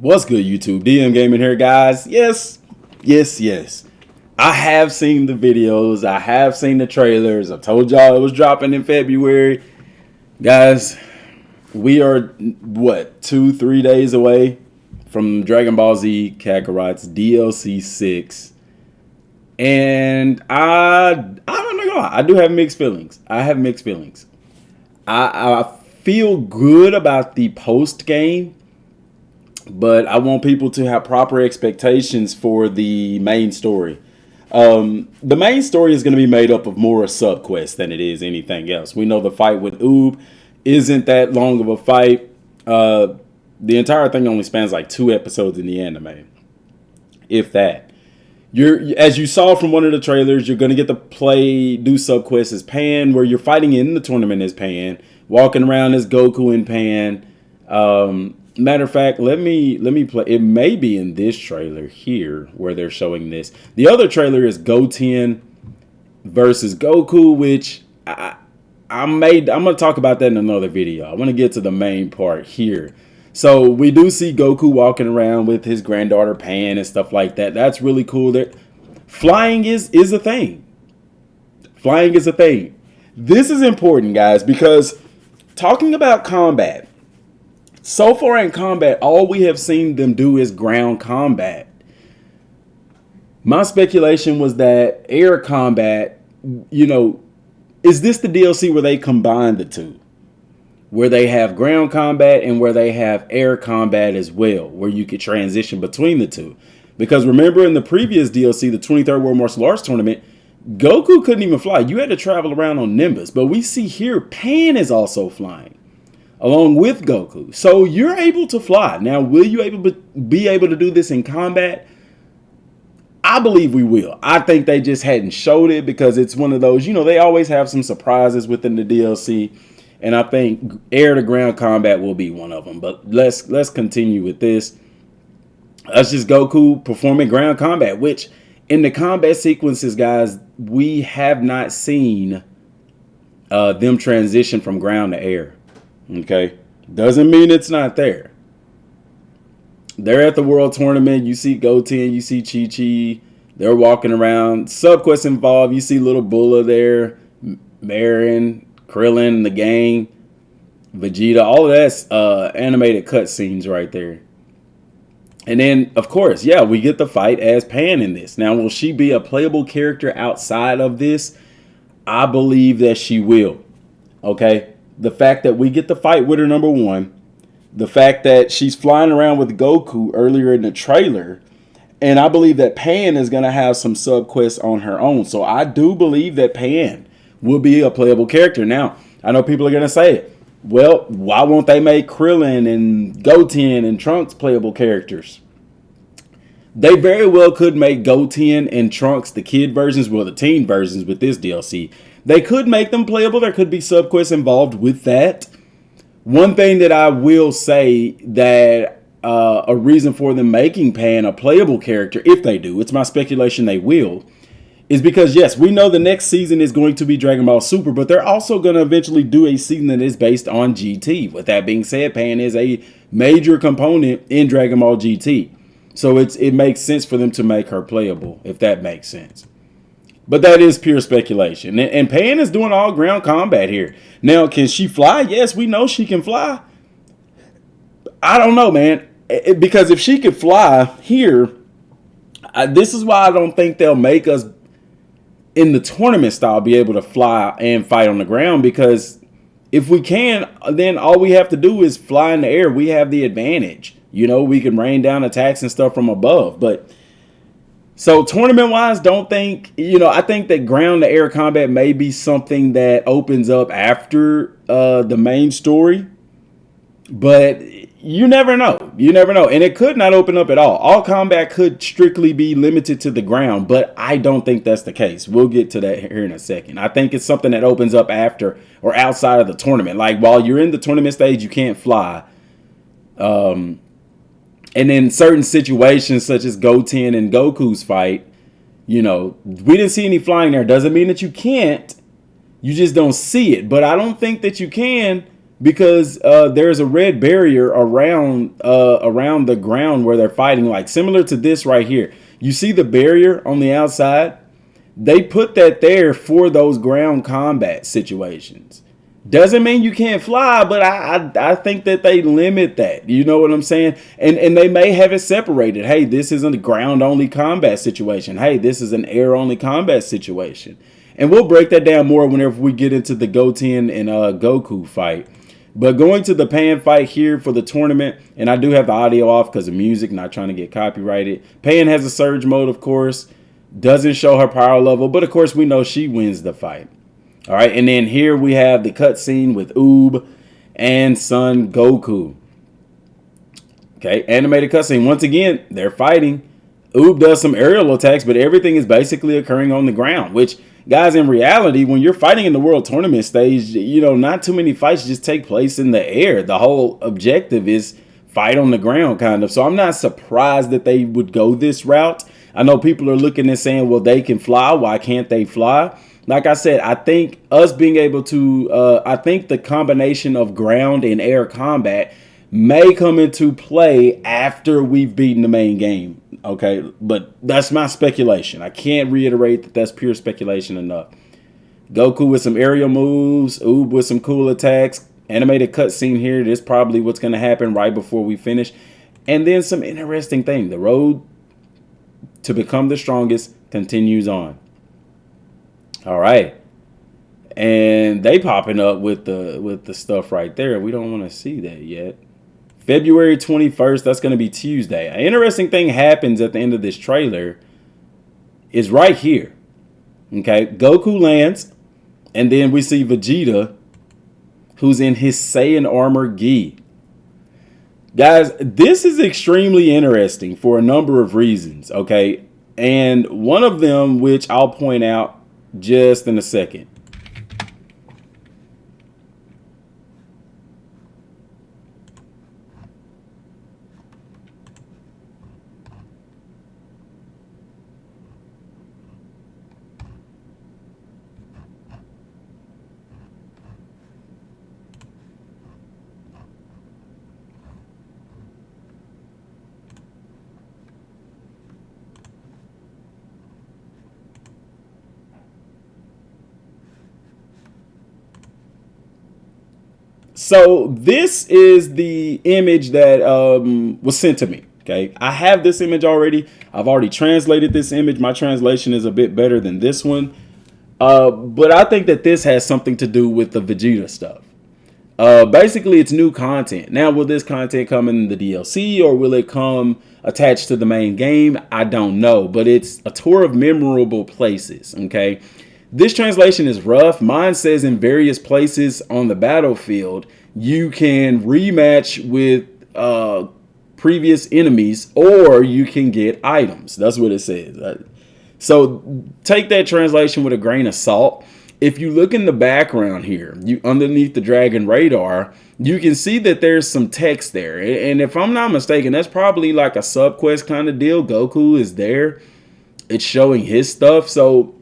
What's good, YouTube? DM Gaming here, guys. Yes. I have seen the videos. I have seen the trailers. I told y'all it was dropping in February. Guys, we are, what, 2-3 days away from Dragon Ball Z Kakarot's DLC 6. And I don't know. I do have mixed feelings. I feel good about the post game, but I want people to have proper expectations for the main story. The main story is going to be made up of more subquests than it is anything else. We know the fight with Oob isn't that long of a fight. The entire thing only spans like 2 episodes in the anime, if that. As you saw from one of the trailers, you're going to get to do subquests as Pan, where you're fighting in the tournament as Pan, walking around as Goku and Pan. Matter of fact, let me play. It may be in this trailer here where they're showing this. The other trailer is Goten versus Goku, which I'm going to talk about that in another video. I want to get to the main part here. So we do see Goku walking around with his granddaughter Pan and stuff like that. That's really cool. Flying is a thing. Flying is a thing. This is important, guys, because talking about combat, so far in combat, all we have seen them do is ground combat. My speculation was that air combat, is this the DLC where they combine the two? Where they have ground combat and where they have air combat as well, where you could transition between the two. Because remember in the previous DLC, the 23rd World Martial Arts Tournament, Goku couldn't even fly. You had to travel around on Nimbus. But we see here, Pan is also flying along with Goku. So you're able to fly. Now, will you be able to do this in combat? I believe we will. I think they just hadn't showed it because it's one of those, they always have some surprises within the DLC. And I think air to ground combat will be one of them. But let's continue with this. That's just Goku performing ground combat, which in the combat sequences, guys, we have not seen them transition from ground to air. Okay, doesn't mean it's not there. They're at the World Tournament. You see Goten, you see Chi-Chi. They're walking around. Subquests involved. You see little Bulla there, Marin, Krillin, the gang, Vegeta. All of that's animated cutscenes right there. And then, of course, yeah, we get the fight as Pan in this. Now, will she be a playable character outside of this? I believe that she will. Okay. The fact that we get the fight with her, number one. The fact that she's flying around with Goku earlier in the trailer. And I believe that Pan is going to have some subquests on her own. So I do believe that Pan will be a playable character. Now, I know people are going to say, well, why won't they make Krillin and Goten and Trunks playable characters? They very well could make Goten and Trunks the kid versions, well, the teen versions with this DLC. They could make them playable. There could be subquests involved with that. One thing that I will say that a reason for them making Pan a playable character, if they do, it's my speculation they will, is because, yes, we know the next season is going to be Dragon Ball Super, but they're also going to eventually do a season that is based on GT. With that being said, Pan is a major component in Dragon Ball GT. So it makes sense for them to make her playable, if that makes sense. But that is pure speculation. And Pan is doing all ground combat here. Now, can she fly? Yes, we know she can fly. I don't know, man. Because if she could fly here, this is why I don't think they'll make us in the tournament style be able to fly and fight on the ground. Because if we can, then all we have to do is fly in the air. We have the advantage. We can rain down attacks and stuff from above. But so tournament-wise, I think that ground-to-air combat may be something that opens up after the main story. But you never know. And it could not open up at all. All combat could strictly be limited to the ground, but I don't think that's the case. We'll get to that here in a second. I think it's something that opens up after or outside of the tournament. Like while you're in the tournament stage, you can't fly. And in certain situations, such as Goten and Goku's fight, we didn't see any flying there. Doesn't mean that you can't. You just don't see it. But I don't think that you can because there's a red barrier around the ground where they're fighting, like similar to this right here. You see the barrier on the outside? They put that there for those ground combat situations. Doesn't mean you can't fly, but I think that they limit that. You know what I'm saying? And they may have it separated. Hey, this isn't a ground only combat situation. Hey, this is an air only combat situation. And we'll break that down more whenever we get into the Goten and Goku fight. But going to the Pan fight here for the tournament, and I do have the audio off because of music, not trying to get copyrighted. Pan has a surge mode, of course. Doesn't show her power level, but of course we know she wins the fight. All right, and then here we have the cutscene with Oob and Son Goku. Okay, animated cutscene. Once again, they're fighting. Oob does some aerial attacks, but everything is basically occurring on the ground, which, guys, in reality, when you're fighting in the world tournament stage, you know, not too many fights just take place in the air. The whole objective is fight on the ground, kind of. So I'm not surprised that they would go this route. I know people are looking and saying, well, they can fly. Why can't they fly? Like I said, I think us being able to, I think the combination of ground and air combat may come into play after we've beaten the main game. Okay, but that's my speculation. I can't reiterate that that's pure speculation enough. Goku with some aerial moves, Oob with some cool attacks, animated cutscene here. This is probably what's going to happen right before we finish. And then some interesting thing. The road to become the strongest continues on. All right. And they popping up with the stuff right there. We don't want to see that yet. February 21st, that's going to be Tuesday. An interesting thing happens at the end of this trailer is right here. Okay, Goku lands, and then we see Vegeta, who's in his Saiyan armor gi. Guys, this is extremely interesting for a number of reasons, okay? And one of them, which I'll point out just in a second. So this is the image that was sent to me. Okay, I have this image already. I've already translated this image. My translation is a bit better than this one. But I think that this has something to do with the Vegeta stuff. Basically, it's new content. Now, will this content come in the DLC or will it come attached to the main game? I don't know. But it's a tour of memorable places. Okay. This translation is rough. Mine says in various places on the battlefield, you can rematch with previous enemies or you can get items. That's what it says. So take that translation with a grain of salt. If you look in the background here, underneath the Dragon radar, you can see that there's some text there. And if I'm not mistaken, that's probably like a subquest kind of deal. Goku is there. It's showing his stuff. So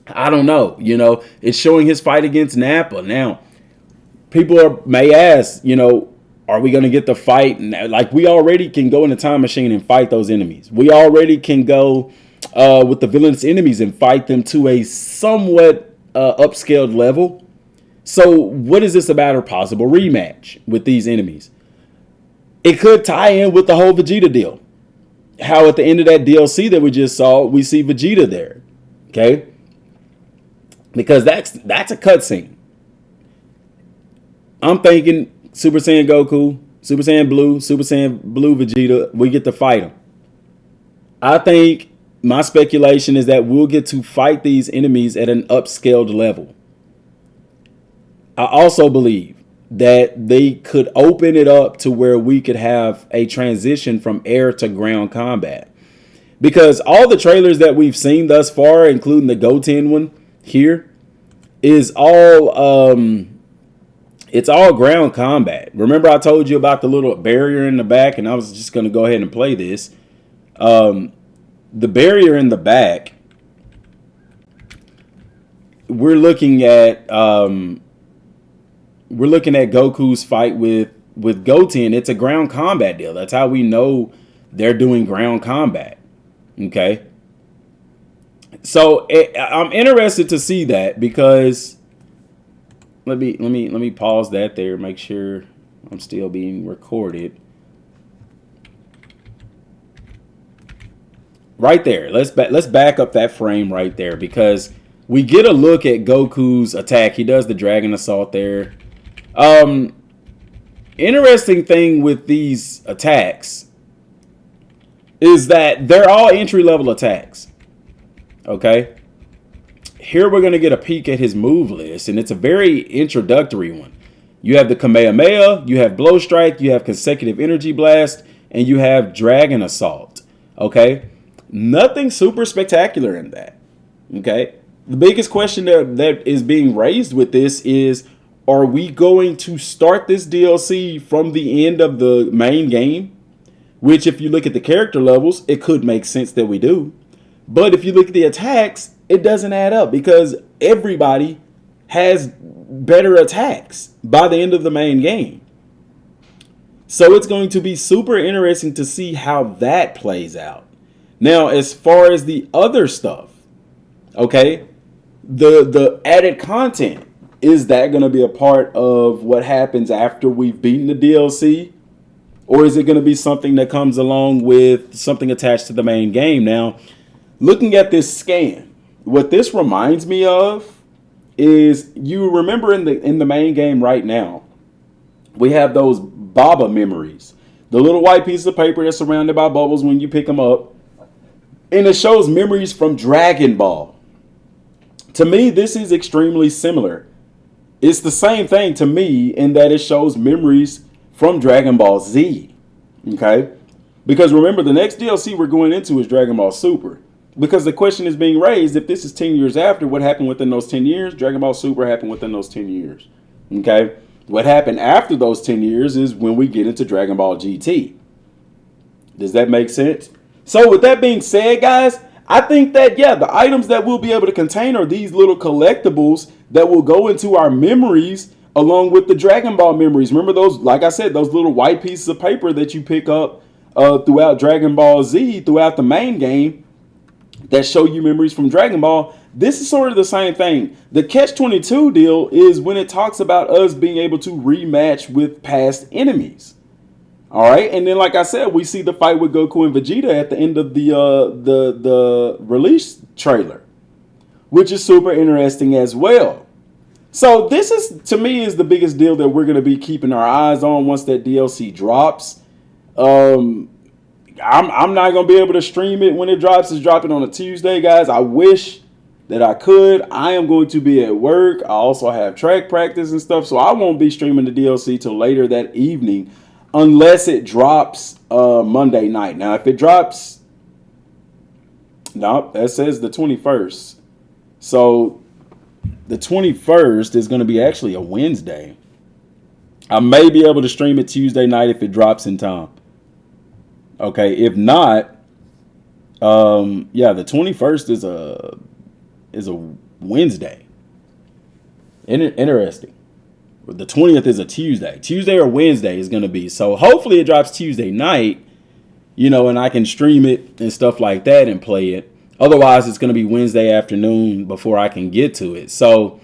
I don't know, you know, it's showing his fight against Nappa. Now, people may ask, you know, are we going to get the fight? Like, we already can go in the time machine and fight those enemies. We already can go with the villainous enemies and fight them to a somewhat upscaled level. So what is this about a possible rematch with these enemies? It could tie in with the whole Vegeta deal. How at the end of that DLC that we just saw, we see Vegeta there. Okay. Because that's a cutscene. I'm thinking Super Saiyan Goku, Super Saiyan Blue Vegeta, we get to fight him. I think my speculation is that we'll get to fight these enemies at an upscaled level. I also believe that they could open it up to where we could have a transition from air to ground combat. Because all the trailers that we've seen thus far, including the Goten one, here is all it's all ground combat. Remember I told you about the little barrier in the back, and I was just going to go ahead and play this. The barrier in the back, we're looking at we're looking at Goku's fight with Goten. It's a ground combat deal. That's how we know they're doing ground combat. Okay. So I'm interested to see that, because let me pause that there, make sure I'm still being recorded. Right there. Let's back up that frame right there, because we get a look at Goku's attack. He does the Dragon Assault there. Interesting thing with these attacks is that they're all entry-level attacks. Okay? Here we're going to get a peek at his move list, and it's a very introductory one. You have the Kamehameha, you have Blow Strike, you have Consecutive Energy Blast, and you have Dragon Assault. Okay? Nothing super spectacular in that. Okay? The biggest question that is being raised with this is, are we going to start this DLC from the end of the main game? Which, if you look at the character levels, it could make sense that we do. But if you look at the attacks, it doesn't add up, because everybody has better attacks by the end of the main game. So it's going to be super interesting to see how that plays out. Now, as far as the other stuff, okay, the added content, is that going to be a part of what happens after we've beaten the DLC? Or is it going to be something that comes along with something attached to the main game? Now, looking at this scan, what this reminds me of is, you remember in the main game right now, we have those Baba memories. The little white pieces of paper that's surrounded by bubbles when you pick them up. And it shows memories from Dragon Ball. To me, this is extremely similar. It's the same thing to me in that it shows memories from Dragon Ball Z. Okay? Because remember, the next DLC we're going into is Dragon Ball Super. Because the question is being raised, if this is 10 years after, what happened within those 10 years? Dragon Ball Super happened within those 10 years. Okay? What happened after those 10 years is when we get into Dragon Ball GT. Does that make sense? So with that being said, guys, I think that, yeah, the items that we'll be able to contain are these little collectibles that will go into our memories along with the Dragon Ball memories. Remember those, like I said, those little white pieces of paper that you pick up throughout Dragon Ball Z, throughout the main game, that show you memories from Dragon Ball. This is sort of the same thing. The Catch-22 deal is when it talks about us being able to rematch with past enemies. All right, and then like I said, we see the fight with Goku and Vegeta at the end of the release trailer, which is super interesting as well. So this is, to me, is the biggest deal that we're going to be keeping our eyes on once that DLC drops. I'm not going to be able to stream it when it drops. It's dropping on a Tuesday, guys. I wish that I could. I am going to be at work. I also have track practice and stuff, so I won't be streaming the DLC till later that evening, unless it drops Monday night. Now, if it drops, no, that says the 21st. So the 21st is going to be actually a Wednesday. I may be able to stream it Tuesday night if it drops in time. Okay, if not, yeah, the 21st is a Wednesday. Interesting. The 20th is a Tuesday. Tuesday or Wednesday is going to be. So hopefully it drops Tuesday night, you know, and I can stream it and stuff like that and play it. Otherwise, it's going to be Wednesday afternoon before I can get to it. So,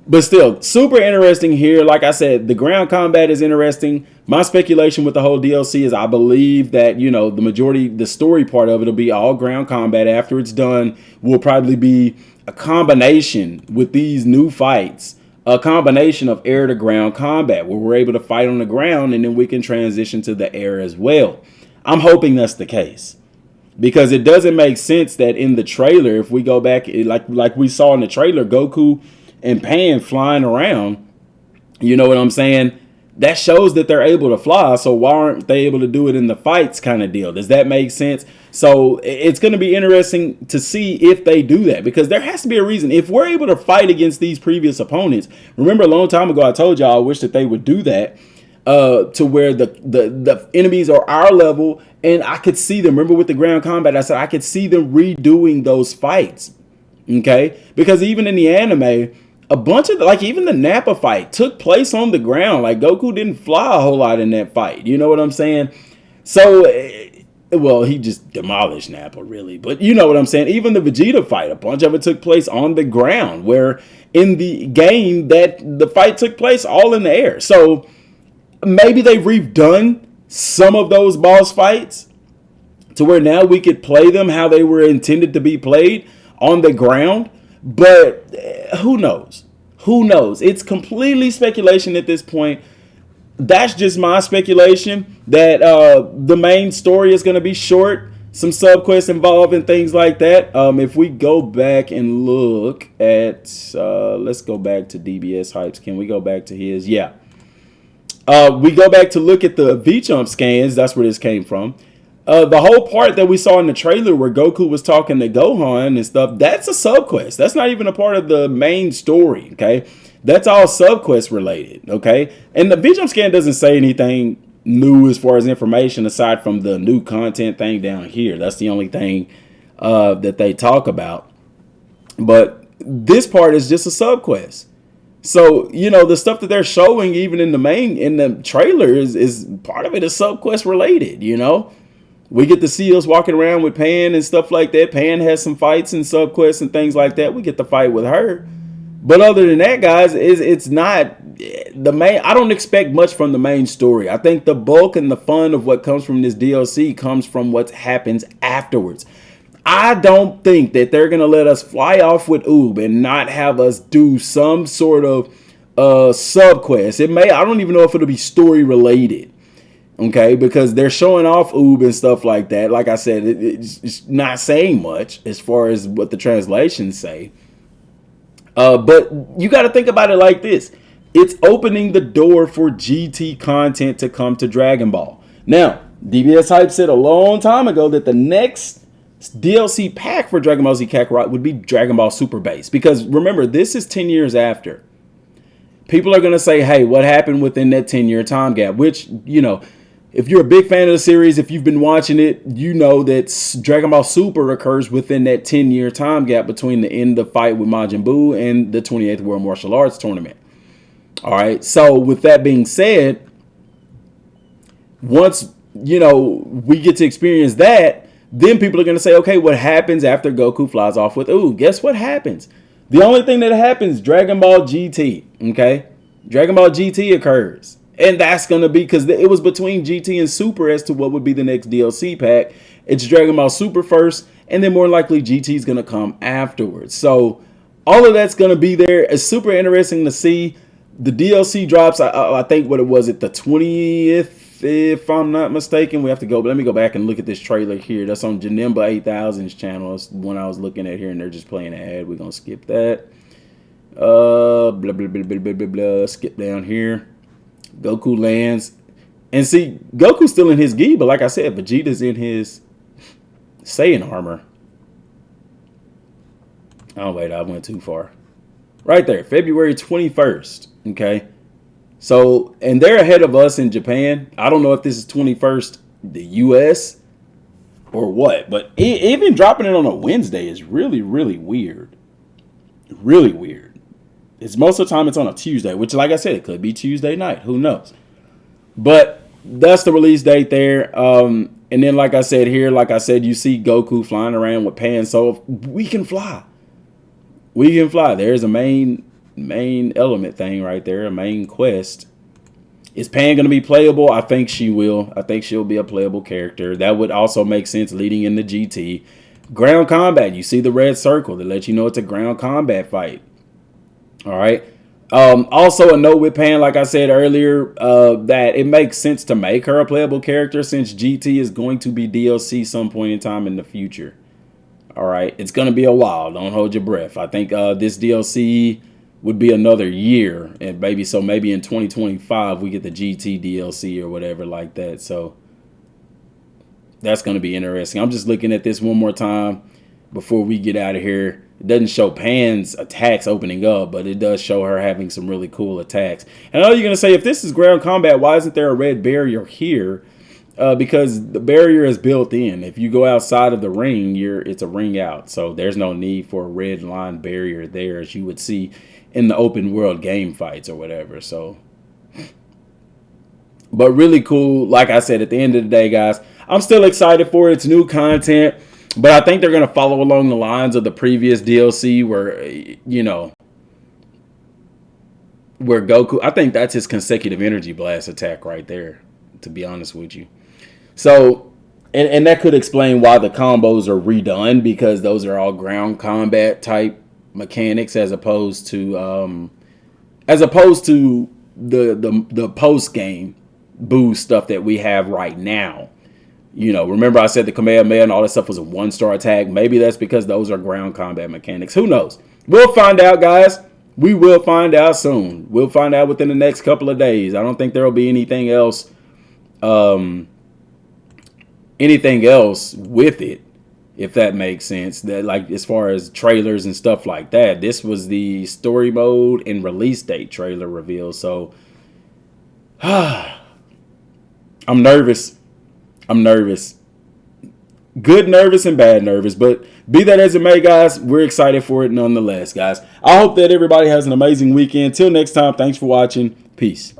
but still, super interesting here. Like I said, the ground combat is interesting. My speculation with the whole DLC is I believe that, you know, the majority, the story part of it will be all ground combat. After it's done, will probably be a combination with these new fights. A combination of air to ground combat where we're able to fight on the ground and then we can transition to the air as well. I'm hoping that's the case, because it doesn't make sense that in the trailer, if we go back, like we saw in the trailer, Goku and Pan flying around, you know what I'm saying? That shows that they're able to fly. So why aren't they able to do it in the fights kind of deal? Does that make sense? So it's going to be interesting to see if they do that, because there has to be a reason. If we're able to fight against these previous opponents, remember a long time ago, I told y'all I wish that they would do that to where the enemies are our level and I could see them. Remember with the ground combat, I said I could see them redoing those fights. Okay, because even in the anime, a bunch of, like, even the Nappa fight took place on the ground. Like, Goku didn't fly a whole lot in that fight. You know what I'm saying? So, well, he just demolished Nappa, really. But you know what I'm saying? Even the Vegeta fight, a bunch of it took place on the ground, where in the game that the fight took place all in the air. So maybe they've redone some of those boss fights to where now we could play them how they were intended to be played on the ground. But who knows? Who knows? It's completely speculation at this point. That's just my speculation that the main story is going to be short, some subquests involved and things like that. If we go back and look at, let's go back to DBS Hypes. Can we go back to his? Yeah. We go back to look at the V-Jump scans. That's where this came from. The whole part that we saw in the trailer where Goku was talking to Gohan and stuff, that's a subquest. That's not even a part of the main story, okay? That's all subquest related, okay? And the V-Jump scan doesn't say anything new as far as information aside from the new content thing down here. That's the only thing that they talk about. But this part is just a subquest. So, you know, the stuff that they're showing even in the trailer is part of it is subquest related, you know? We get to see us walking around with Pan and stuff like that. Pan has some fights and subquests and things like that. We get to fight with her. But other than that, guys, it's not the main. I don't expect much from the main story. I think the bulk and the fun of what comes from this DLC comes from what happens afterwards. I don't think that they're going to let us fly off with Oob and not have us do some sort of subquest. I don't even know if it'll be story related. Okay, because they're showing off Oob and stuff like that. Like I said, it's not saying much as far as what the translations say. But you got to think about it like this. It's opening the door for GT content to come to Dragon Ball. Now, DBS Hype said a long time ago that the next DLC pack for Dragon Ball Z Kakarot would be Dragon Ball Super Base. Because remember, this is 10 years after. People are going to say, hey, what happened within that 10-year time gap? Which, you know, if you're a big fan of the series, if you've been watching it, you know that Dragon Ball Super occurs within that 10-year time gap between the end of the fight with Majin Buu and the 28th World Martial Arts Tournament. All right. So with that being said, once, you know, we get to experience that, then people are going to say, okay, what happens after Goku flies off with Ooh? Guess what happens? The only thing that happens, Dragon Ball GT. Okay. Dragon Ball GT occurs. And that's going to be because it was between GT and Super as to what would be the next DLC pack. It's Dragon Ball Super first, and then more likely GT is going to come afterwards. So all of that's going to be there. It's super interesting to see. The DLC drops, I think, what it was at the 20th, if I'm not mistaken. We have to go, but let me go back and look at this trailer here. That's on Janemba 8000's channel. It's the one I was looking at here, and they're just playing an ad. We're going to skip that. Blah, blah, blah, blah, blah, blah, blah. Skip down here. Goku lands. And see, Goku's still in his gi, but like I said, Vegeta's in his Saiyan armor. Oh, wait, I went too far. Right there, February 21st. Okay. So, and they're ahead of us in Japan. I don't know if this is 21st, the US, or what, but even dropping it on a Wednesday is really, really weird. Really weird. It's most of the time it's on a Tuesday, which, like I said, it could be Tuesday night. Who knows? But that's the release date there. And then, like I said here, like I said, you see Goku flying around with Pan. So we can fly. We can fly. There's a main element thing right there, a main quest. Is Pan going to be playable? I think she will. I think she'll be a playable character. That would also make sense leading into GT. Ground combat. You see the red circle to let you know it's a ground combat fight. All right. Also a note with Pan, like I said earlier, that it makes sense to make her a playable character since GT is going to be DLC some point in time in the future. All right. It's going to be a while. Don't hold your breath. I think this DLC would be another year, and maybe in 2025 we get the GT DLC or whatever like that. So that's going to be interesting. I'm just looking at this one more time before we get out of here. It doesn't show Pan's attacks opening up, but it does show her having some really cool attacks. And I know you're going to say, if this is ground combat, why isn't there a red barrier here? because the barrier is built in. If you go outside of the ring, it's a ring out. So there's no need for a red line barrier there, as you would see in the open world game fights or whatever. So, but really cool. Like I said, at the end of the day, guys, I'm still excited for it. It's new content, but I think they're going to follow along the lines of the previous DLC where, you know, where Goku, I think that's his consecutive energy blast attack right there, to be honest with you. So, and that could explain why the combos are redone, because those are all ground combat type mechanics as opposed to the post game boost stuff that we have right now. You know, remember I said the Kamehameha and all that stuff was a 1-star attack. Maybe that's because those are ground combat mechanics. Who knows? We'll find out, guys. We will find out soon. We'll find out within the next couple of days. I don't think there will be anything else with it, if that makes sense. That, like, as far as trailers and stuff like that, this was the story mode and release date trailer reveal. So I'm nervous. Good nervous and bad nervous, but be that as it may, guys, we're excited for it nonetheless, guys. I hope that everybody has an amazing weekend. Till next time, thanks for watching. Peace.